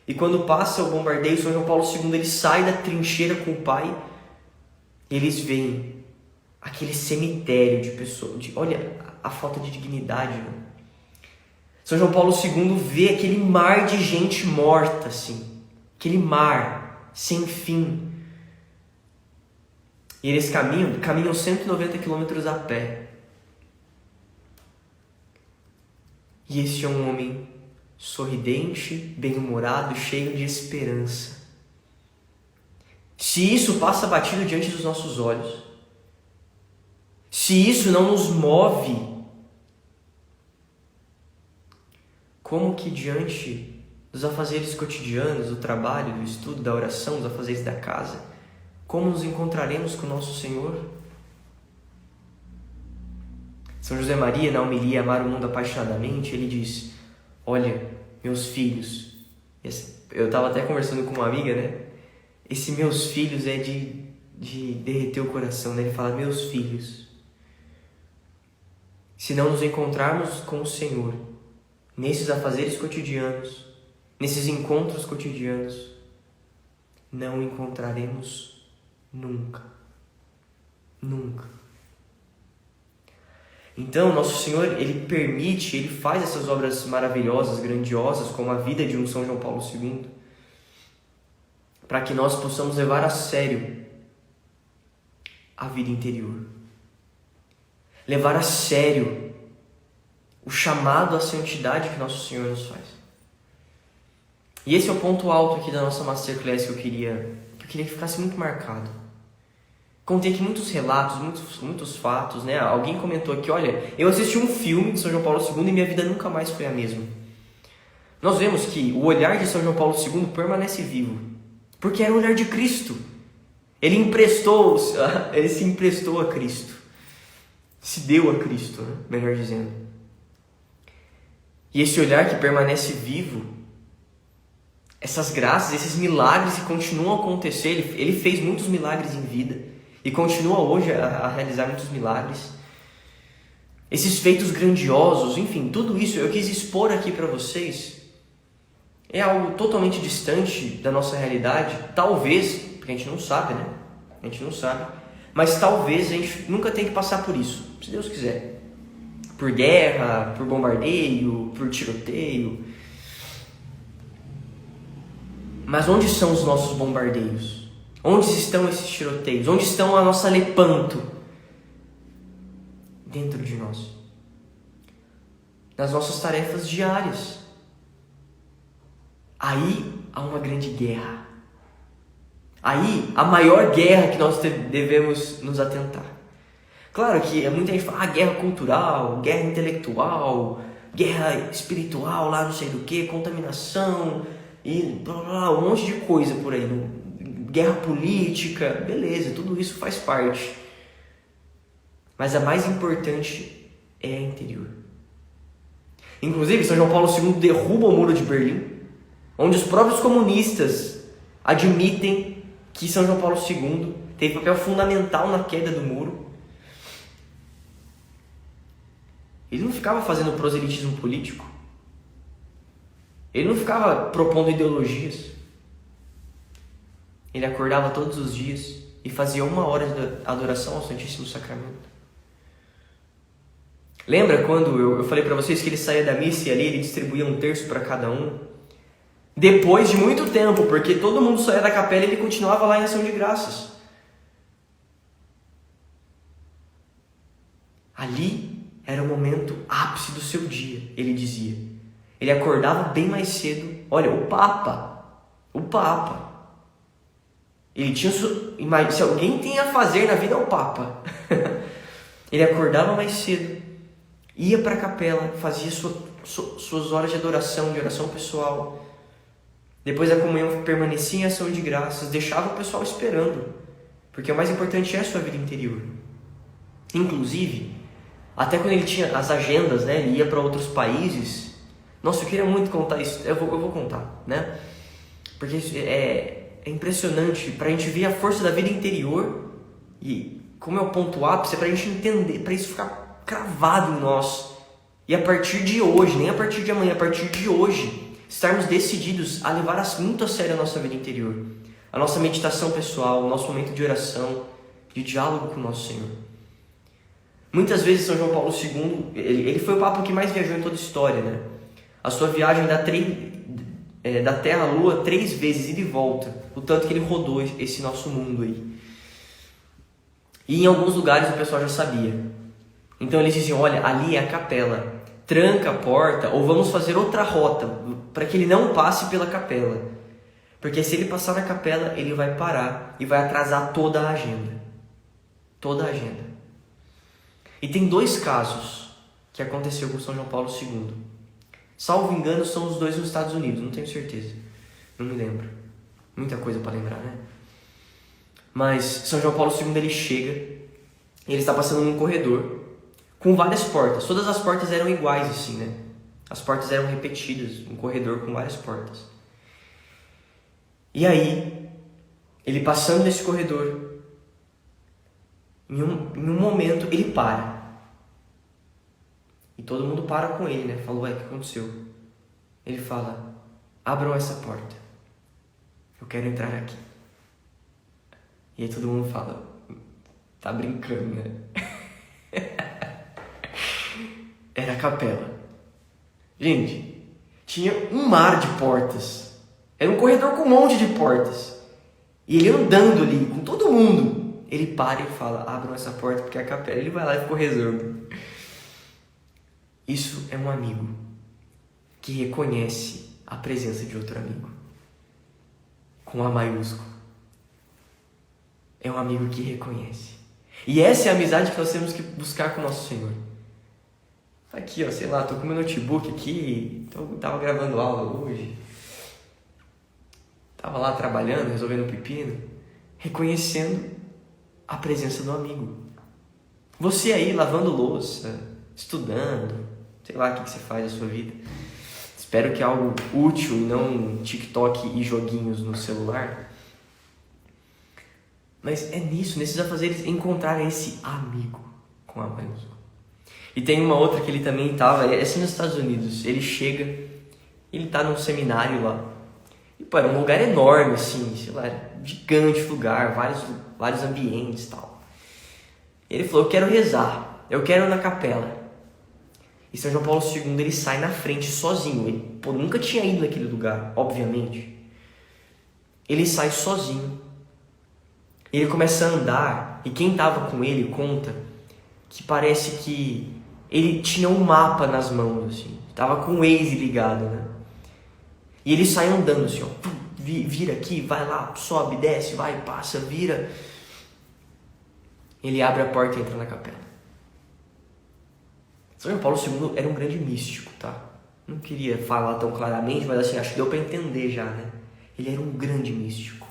E quando passa o bombardeio, São João Paulo II ele sai da trincheira com o pai. E eles veem aquele cemitério de pessoas. Olha a falta de dignidade, né? São João Paulo II vê aquele mar de gente morta, assim. Aquele mar sem fim. E eles caminham 190 quilômetros a pé. E este é um homem sorridente, bem-humorado, cheio de esperança. Se isso passa batido diante dos nossos olhos, se isso não nos move, como que diante dos afazeres cotidianos, do trabalho, do estudo, da oração, dos afazeres da casa, como nos encontraremos com o nosso Senhor? São José Maria, na homilia Amar o Mundo Apaixonadamente, ele diz: olha, meus filhos, eu estava até conversando com uma amiga, né? Esse meus filhos é de derreter o coração, né? Ele fala: meus filhos, se não nos encontrarmos com o Senhor, nesses afazeres cotidianos, nesses encontros cotidianos, não encontraremos nunca. Nunca. Então, nosso Senhor, Ele faz essas obras maravilhosas, grandiosas, como a vida de um São João Paulo II, para que nós possamos levar a sério a vida interior. Levar a sério o chamado à santidade que nosso Senhor nos faz. E esse é o ponto alto aqui da nossa Masterclass que eu queria que ficasse muito marcado. Contei aqui muitos relatos, muitos fatos, né? Alguém comentou aqui: olha, eu assisti um filme de São João Paulo II e minha vida nunca mais foi a mesma. Nós vemos que o olhar de São João Paulo II permanece vivo, porque era o olhar de Cristo. Ele se emprestou a Cristo, se deu a Cristo, né? Melhor dizendo. E esse olhar que permanece vivo essas graças, esses milagres que continuam a acontecer. Ele fez muitos milagres em vida e continua hoje a realizar muitos milagres. Esses feitos grandiosos, enfim, tudo isso eu quis expor aqui para vocês. É algo totalmente distante da nossa realidade, talvez, porque a gente não sabe, né? A gente não sabe, mas talvez a gente nunca tenha que passar por isso, se Deus quiser. Por guerra, por bombardeio, por tiroteio. Mas onde são os nossos bombardeios? Onde estão esses tiroteios? Onde estão a nossa Lepanto? Dentro de nós. Nas nossas tarefas diárias. Aí há uma grande guerra. Aí a maior guerra que nós devemos nos atentar. Claro que muita gente fala guerra cultural, guerra intelectual, guerra espiritual, lá não sei do que, contaminação e blá, blá, um monte de coisa por aí. Guerra política, beleza, tudo isso faz parte. Mas a mais importante é a interior. Inclusive, São João Paulo II derruba o Muro de Berlim, onde os próprios comunistas admitem que São João Paulo II teve papel fundamental na queda do muro. Ele não ficava fazendo proselitismo político. Ele não ficava propondo ideologias. Ele acordava todos os dias e fazia 1 hora de adoração ao Santíssimo Sacramento. Lembra quando eu falei para vocês que ele saía da missa e ali ele distribuía 1/3 para cada um? Depois de muito tempo, porque todo mundo saía da capela e ele continuava lá em ação de graças. Ali era o momento ápice do seu dia, ele dizia. Ele acordava bem mais cedo. Olha, o Papa. Ele tinha... Se alguém tem a fazer na vida, é o Papa. Ele acordava mais cedo, ia para a capela, fazia suas horas de adoração, de oração pessoal. Depois da comunhão permanecia em ação de graças, deixava o pessoal esperando, porque o mais importante é a sua vida interior. Inclusive, até quando ele tinha as agendas, né, ele ia para outros países. Nossa, eu queria muito contar isso, eu vou contar, né? Porque é impressionante para a gente ver a força da vida interior e como é o ponto ápice, é para a gente entender, para isso ficar cravado em nós. E a partir de hoje, nem a partir de amanhã, a partir de hoje, estarmos decididos a levar muito a sério a nossa vida interior, a nossa meditação pessoal, o nosso momento de oração, de diálogo com o nosso Senhor. Muitas vezes São João Paulo II, ele foi o Papa que mais viajou em toda a história, né? A sua viagem da Terra à Lua 3 vezes, ida e volta, o tanto que ele rodou esse nosso mundo aí. E em alguns lugares o pessoal já sabia. Então eles diziam, olha, ali é a capela, tranca a porta ou vamos fazer outra rota para que ele não passe pela capela. Porque se ele passar na capela, ele vai parar e vai atrasar toda a agenda. Toda a agenda. E tem 2 casos que aconteceu com São João Paulo II. Salvo engano, são os 2 nos Estados Unidos, não tenho certeza. Não me lembro. Muita coisa para lembrar, né? Mas São João Paulo II, ele chega, ele está passando num corredor com várias portas. Todas as portas eram iguais assim, né? As portas eram repetidas, um corredor com várias portas. E aí, ele passando nesse corredor, em um momento, ele para. E todo mundo para com ele, né? Falou, ué, o que aconteceu? Ele fala, abram essa porta. Eu quero entrar aqui. E aí todo mundo fala, tá brincando, né? Era a capela. Gente, tinha um mar de portas. Era um corredor com um monte de portas. E ele andando ali, com todo mundo. Ele para e fala, abram essa porta porque é a capela. Ele vai lá e ficou rezando. Isso é um amigo que reconhece a presença de outro amigo. Com A maiúsculo. É um amigo que reconhece. E essa é a amizade que nós temos que buscar com o nosso Senhor. Aqui, ó, sei lá, tô com meu notebook aqui, tava gravando aula hoje. Tava lá trabalhando, resolvendo pepino, reconhecendo a presença do amigo. Você aí lavando louça, estudando, sei lá o que você faz da sua vida. Espero que é algo útil e não TikTok e joguinhos no celular. Mas é nisso, nesses afazeres, encontrar esse amigo com A maiúsculo. E tem uma outra que ele também estava, essa nos Estados Unidos. Ele chega, ele tá num seminário lá. E, pô, era um lugar enorme, assim, sei lá, era gigante lugar, vários ambientes e tal. Ele falou, eu quero rezar, eu quero ir na capela. E São João Paulo II, ele sai na frente sozinho. Ele, pô, nunca tinha ido naquele lugar, obviamente. Ele sai sozinho. Ele começa a andar, e quem tava com ele conta que parece que ele tinha um mapa nas mãos, assim. Tava com o Waze ligado, né? E ele sai andando assim, ó. Vira aqui, vai lá, sobe, desce, vai, passa, vira. Ele abre a porta e entra na capela. São João Paulo II era um grande místico, tá? Não queria falar tão claramente, mas assim, acho que deu para entender já, né? Ele era um grande místico.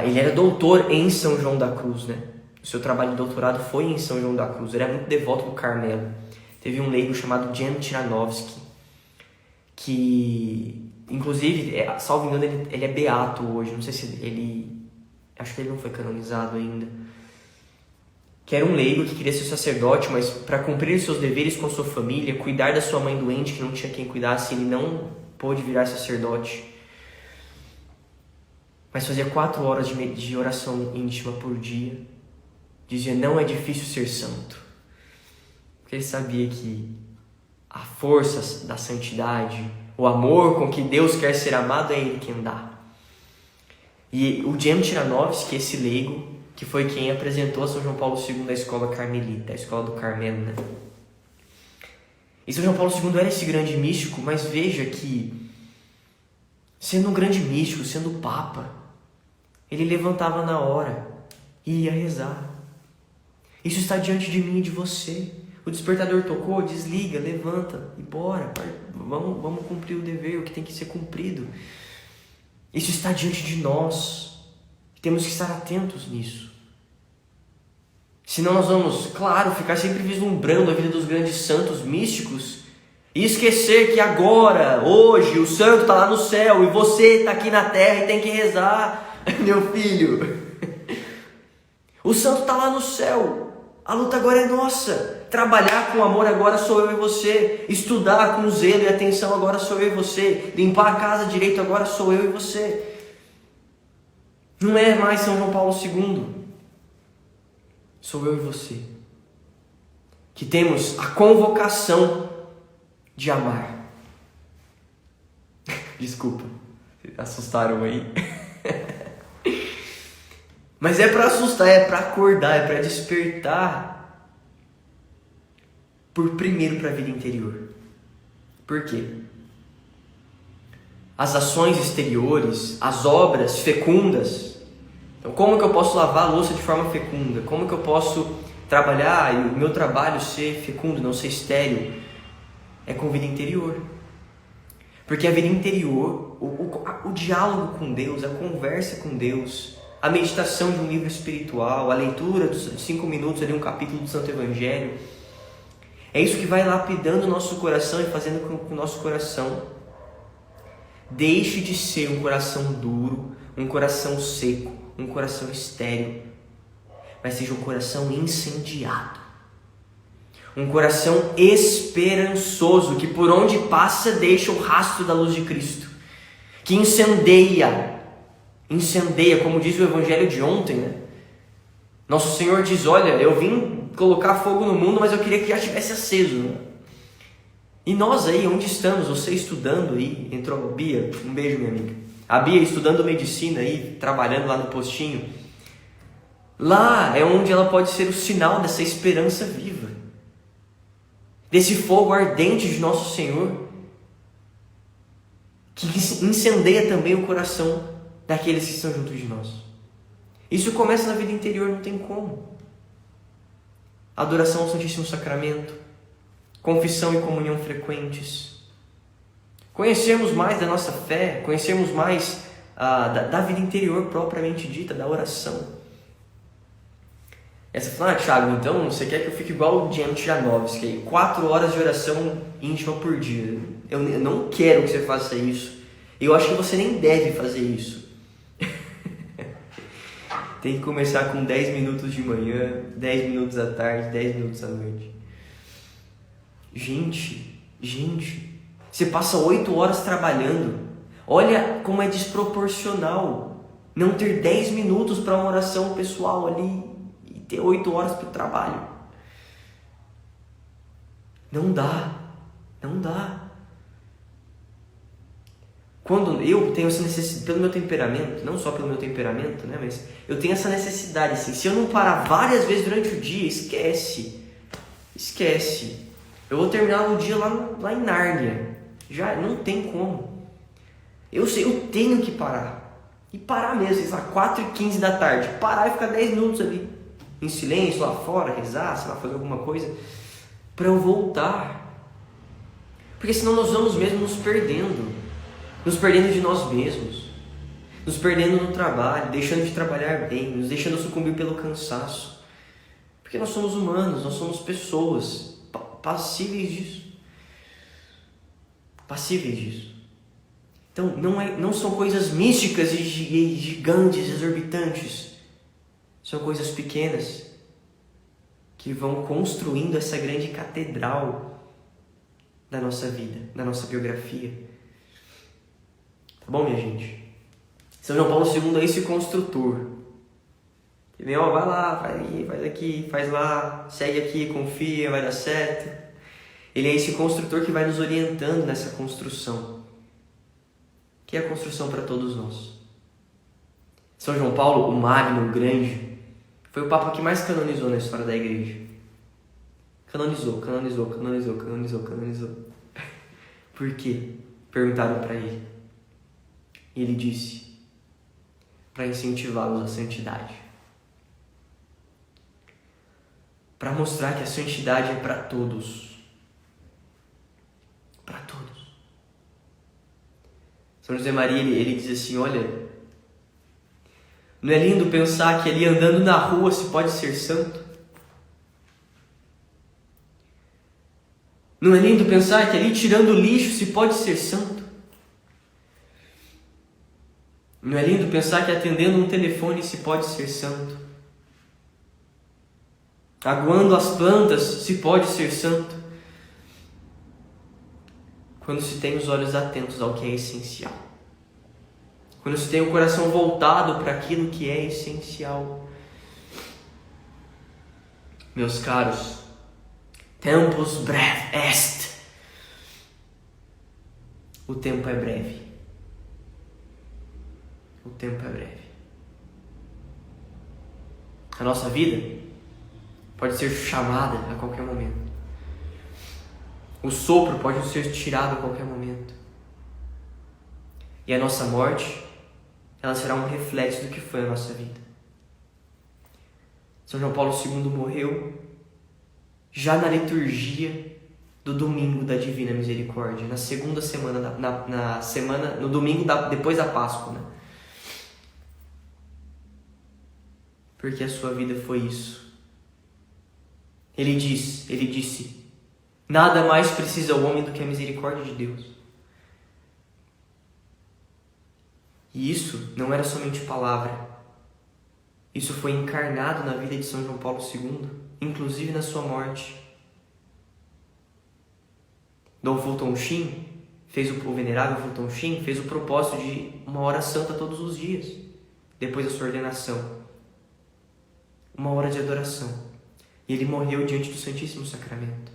Ele era doutor em São João da Cruz, né? O seu trabalho de doutorado foi em São João da Cruz. Ele era muito devoto do Carmelo. Teve um leigo chamado Jan Tiranovsky, que, inclusive, salvo engano, ele é beato hoje. Não sei se ele... Acho que ele não foi canonizado ainda. Que era um leigo que queria ser sacerdote, mas para cumprir seus deveres com sua família, cuidar da sua mãe doente, que não tinha quem cuidasse, ele não pôde virar sacerdote. Mas fazia 4 horas de oração íntima por dia. Dizia, não é difícil ser santo. Porque ele sabia que a força da santidade, o amor com que Deus quer ser amado, é ele quem dá. E o Jan Tiranovsky, esse leigo, que foi quem apresentou a São João Paulo II da escola carmelita, a escola do Carmelo, né? E São João Paulo II era esse grande místico, mas veja que, sendo um grande místico, sendo papa, ele levantava na hora e ia rezar. Isso está diante de mim e de você. O despertador tocou, desliga, levanta e bora. Vamos cumprir o dever, o que tem que ser cumprido. Isso está diante de nós. Temos que estar atentos nisso. Senão nós vamos, claro, ficar sempre vislumbrando a vida dos grandes santos místicos e esquecer que agora, hoje, o santo está lá no céu e você está aqui na terra e tem que rezar. Meu filho, o santo está lá no céu. A luta agora é nossa. Trabalhar com amor agora sou eu e você. Estudar com zelo e atenção agora sou eu e você. Limpar a casa direito agora sou eu e você. Não é mais São João Paulo II. Sou eu e você. Que temos a convocação de amar. Desculpa, assustaram aí. Mas é para assustar, é para acordar, é para despertar. Primeiro para a vida interior. Por quê? As ações exteriores, as obras fecundas. Então, como que eu posso lavar a louça de forma fecunda? Como que eu posso trabalhar e o meu trabalho ser fecundo, não ser estéril? É com vida interior. Porque a vida interior, o diálogo com Deus, a conversa com Deus, a meditação de um livro espiritual, a leitura de 5 minutos ali, um capítulo do Santo Evangelho, é isso que vai lapidando o nosso coração e fazendo com que o nosso coração deixe de ser um coração duro, um coração seco, um coração estéril, mas seja um coração incendiado. Um coração esperançoso, que por onde passa deixa o rastro da luz de Cristo, que incendeia, como diz o Evangelho de ontem, né? Nosso Senhor diz, olha, eu vim colocar fogo no mundo, mas eu queria que já tivesse aceso, né? E nós aí, onde estamos? Você estudando aí, entrou Bia, um beijo minha amiga. A Bia estudando medicina aí, trabalhando lá no postinho. Lá é onde ela pode ser o sinal dessa esperança viva, desse fogo ardente de nosso Senhor, que incendeia também o coração daqueles que estão junto de nós. Isso começa na vida interior, não tem como. Adoração ao Santíssimo Sacramento, confissão e comunhão frequentes, conhecermos mais da nossa fé, conhecermos mais da vida interior propriamente dita, da oração. Aí você fala, Thiago, então você quer que eu fique igual o Jem Tijanovski, aí 4 horas de oração íntima por dia. Eu não quero que você faça isso. Eu acho que você nem deve fazer isso. Tem que começar com 10 minutos de manhã, 10 minutos à tarde, 10 minutos à noite. Gente, você passa 8 horas trabalhando. Olha como é desproporcional não ter 10 minutos para uma oração pessoal ali e ter 8 horas para o trabalho. Não dá. Quando eu tenho essa necessidade, pelo meu temperamento, não só pelo meu temperamento, né, mas eu tenho essa necessidade, assim, se eu não parar várias vezes durante o dia, esquece. Eu vou terminar o dia lá em Nárnia. Já não tem como. Eu tenho que parar. E parar mesmo, sei lá, 4h15 da tarde. Parar e ficar 10 minutos ali, em silêncio, lá fora, rezar, sei lá, fazer alguma coisa, para eu voltar. Porque senão nós vamos mesmo nos perdendo de nós mesmos, nos perdendo no trabalho, deixando de trabalhar bem, nos deixando sucumbir pelo cansaço. Porque nós somos humanos, nós somos pessoas passíveis disso. Então não são coisas místicas e gigantes, exorbitantes. São coisas pequenas que vão construindo essa grande catedral da nossa vida, da nossa biografia. Tá bom, minha gente? São João Paulo II é esse construtor. Que vem, vai lá, faz aqui, faz lá, segue aqui, confia, vai dar certo. Ele é esse construtor que vai nos orientando nessa construção, que é a construção para todos nós. São João Paulo, o Magno, o Grande, foi o Papa que mais canonizou na história da Igreja. Canonizou. Por quê? Perguntaram para ele. E ele disse, para incentivá-los à santidade. Para mostrar que a santidade é para todos. Para todos. São José Maria, ele diz assim, olha, não é lindo pensar que ali andando na rua se pode ser santo? Não é lindo pensar que ali tirando lixo se pode ser santo? Não é lindo pensar que atendendo um telefone se pode ser santo? Aguando as plantas se pode ser santo? Quando se tem os olhos atentos ao que é essencial. Quando se tem o coração voltado para aquilo que é essencial. Meus caros, tempus breve est. O tempo é breve. O tempo é breve. A nossa vida pode ser chamada a qualquer momento. O sopro pode ser tirado a qualquer momento. E a nossa morte, ela será um reflexo do que foi a nossa vida. São João Paulo II morreu já na liturgia do domingo da Divina Misericórdia, na segunda semana, no domingo depois da Páscoa, né? Porque a sua vida foi isso. Ele disse, nada mais precisa o homem do que a misericórdia de Deus. E isso não era somente palavra. Isso foi encarnado na vida de São João Paulo II, inclusive na sua morte. Dom Fulton Sheen o venerável Fulton Sheen fez o propósito de uma hora santa todos os dias, depois da sua ordenação. Uma hora de adoração. E ele morreu diante do Santíssimo Sacramento.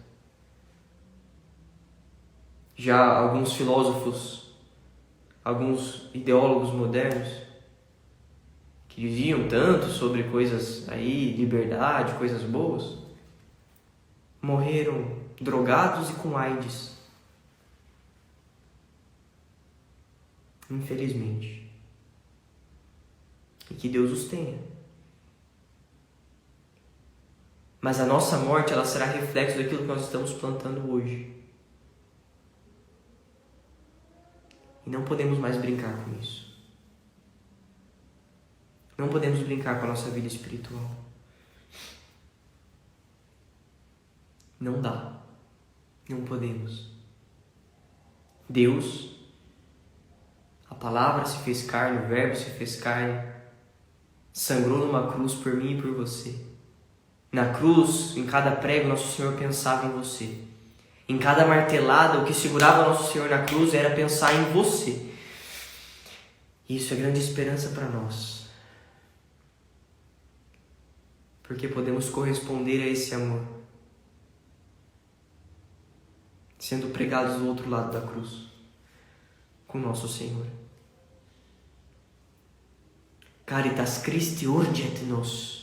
Já alguns filósofos, alguns ideólogos modernos, que diziam tanto sobre coisas aí, liberdade, coisas boas, morreram drogados e com AIDS. Infelizmente. E que Deus os tenha. Mas a nossa morte, ela será reflexo daquilo que nós estamos plantando hoje. E não podemos mais brincar com isso. Não podemos brincar com a nossa vida espiritual. Não dá. Não podemos. Deus, a palavra se fez carne, o verbo se fez carne, sangrou numa cruz por mim e por você. Na cruz, em cada prego, nosso Senhor pensava em você. Em cada martelada, o que segurava nosso Senhor na cruz era pensar em você. E isso é grande esperança para nós. Porque podemos corresponder a esse amor, sendo pregados do outro lado da cruz, com nosso Senhor. Caritas Christi urget nos.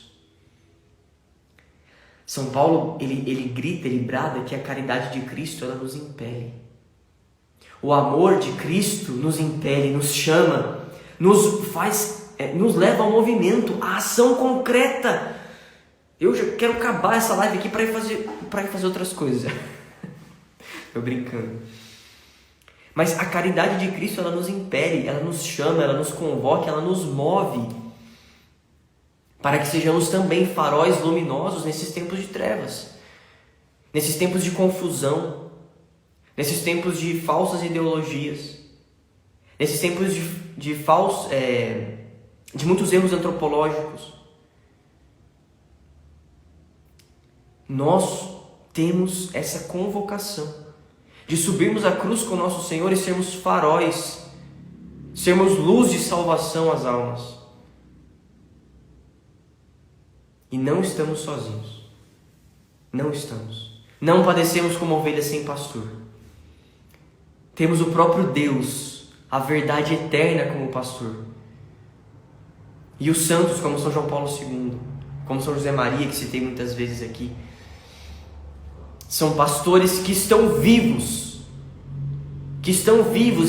São Paulo, ele grita, ele brada que a caridade de Cristo, ela nos impele. O amor de Cristo nos impele, nos chama, nos leva ao movimento, à ação concreta. Eu já quero acabar essa live aqui para ir fazer outras coisas. Tô brincando. Mas a caridade de Cristo, ela nos impele, ela nos chama, ela nos convoca, ela nos move para que sejamos também faróis luminosos nesses tempos de trevas, nesses tempos de confusão, nesses tempos de falsas ideologias, nesses tempos de muitos erros antropológicos. Nós temos essa convocação de subirmos a cruz com nosso Senhor e sermos faróis, sermos luz de salvação às almas. E não estamos sozinhos. Não estamos. Não padecemos como ovelhas sem pastor. Temos o próprio Deus, a verdade eterna como pastor. E os santos como São João Paulo II, como São José Maria, que citei muitas vezes aqui, são pastores que estão vivos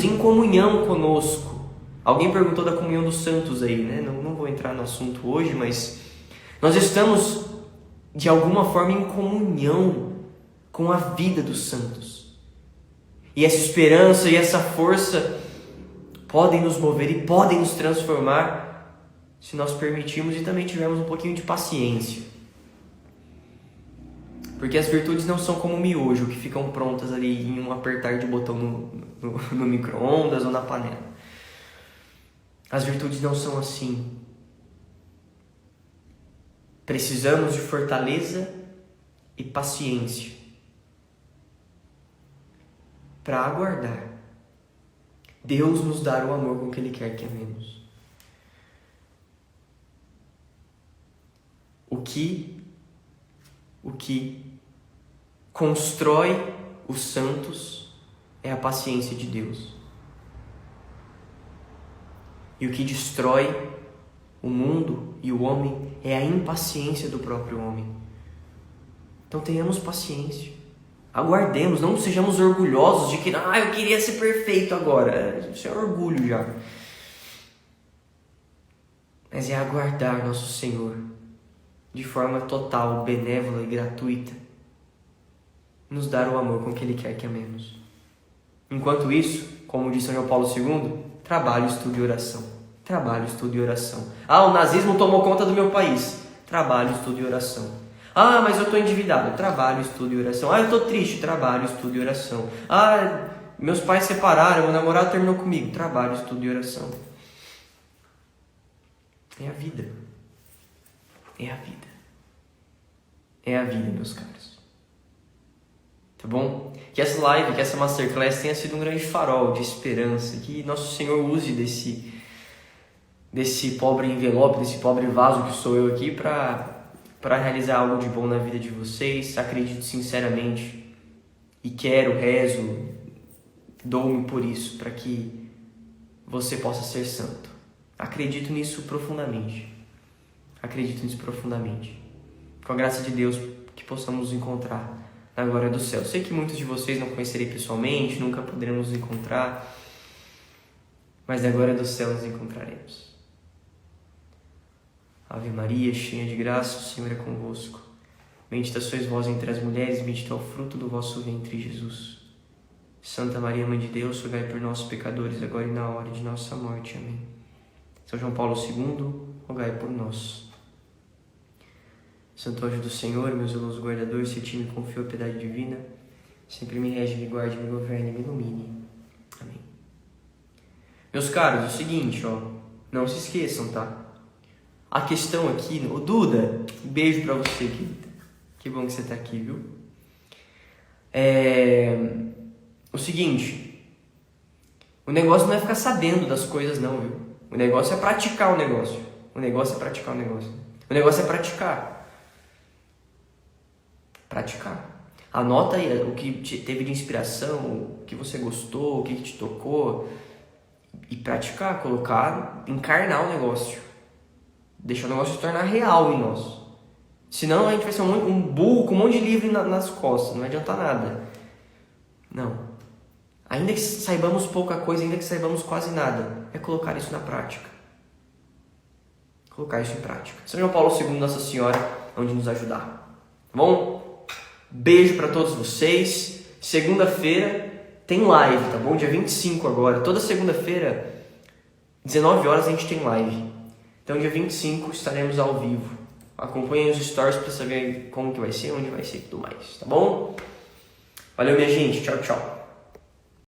em comunhão conosco. Alguém perguntou da comunhão dos santos aí, né? Não vou entrar no assunto hoje, mas nós estamos de alguma forma em comunhão com a vida dos santos. E essa esperança e essa força podem nos mover e podem nos transformar se nós permitirmos e também tivermos um pouquinho de paciência. Porque as virtudes não são como miojo, que ficam prontas ali em um apertar de botão no micro-ondas ou na panela. As virtudes não são assim. Precisamos de fortaleza e paciência para aguardar Deus nos dar o amor com que Ele quer que amemos. O que constrói os santos é a paciência de Deus. E o que destrói o mundo e o homem é a impaciência do próprio homem. Então tenhamos paciência. Aguardemos, não sejamos orgulhosos de que eu queria ser perfeito agora. Isso é orgulho já. Mas é aguardar nosso Senhor de forma total, benévola e gratuita, nos dar o amor com que Ele quer que amemos. Enquanto isso, como diz São João Paulo II, trabalho, estudo e oração. Trabalho, estudo e oração. O nazismo tomou conta do meu país. Trabalho, estudo e oração. Mas eu estou endividado. Trabalho, estudo e oração. Eu estou triste. Trabalho, estudo e oração. Meus pais separaram, meu namorado terminou comigo. Trabalho, estudo e oração. É a vida. É a vida. É a vida, meus caros. Tá bom? Que essa live, que essa masterclass tenha sido um grande farol de esperança. Que nosso Senhor use desse pobre envelope, desse pobre vaso que sou eu aqui para realizar algo de bom na vida de vocês. Acredito sinceramente e rezo, dou-me por isso, para que você possa ser santo. Acredito nisso profundamente. Com a graça de Deus, que possamos nos encontrar na glória do céu. Sei que muitos de vocês não conhecerei pessoalmente, nunca poderemos nos encontrar, mas na glória do céu nos encontraremos. Ave Maria, cheia de graça, o Senhor é convosco. Bendita sois vós entre as mulheres, bendito é o fruto do vosso ventre, Jesus. Santa Maria, Mãe de Deus, rogai por nós, pecadores, agora e na hora de nossa morte. Amém. São João Paulo II, rogai por nós. Santo anjo do Senhor, meu zeloso guardador, se a ti me confio a piedade divina, sempre me rege, me guarde, me governe, me ilumine. Amém. Meus caros, é o seguinte, ó, não se esqueçam, tá? A questão aqui, ô Duda, um beijo pra você, querida. Que bom que você tá aqui, viu? O seguinte, o negócio não é ficar sabendo das coisas não, viu? O negócio é praticar o negócio. O negócio é praticar. Praticar. Anota aí o que teve de inspiração, o que você gostou, o que te tocou. E praticar, colocar, encarnar o negócio. Deixar o negócio se tornar real em nós. Senão a gente vai ser um burro com um monte de livro nas costas. Não vai adiantar nada. Não. Ainda que saibamos pouca coisa, ainda que saibamos quase nada, é colocar isso na prática. Colocar isso em prática. São João Paulo II, Nossa Senhora, onde nos ajudar. Tá bom? Beijo para todos vocês. Segunda-feira tem live, tá bom? Dia 25 agora. Toda segunda-feira, 19 horas, a gente tem live. Então, dia 25, estaremos ao vivo. Acompanhem os stories para saber como que vai ser, onde vai ser e tudo mais, tá bom? Valeu, minha gente. Tchau, tchau.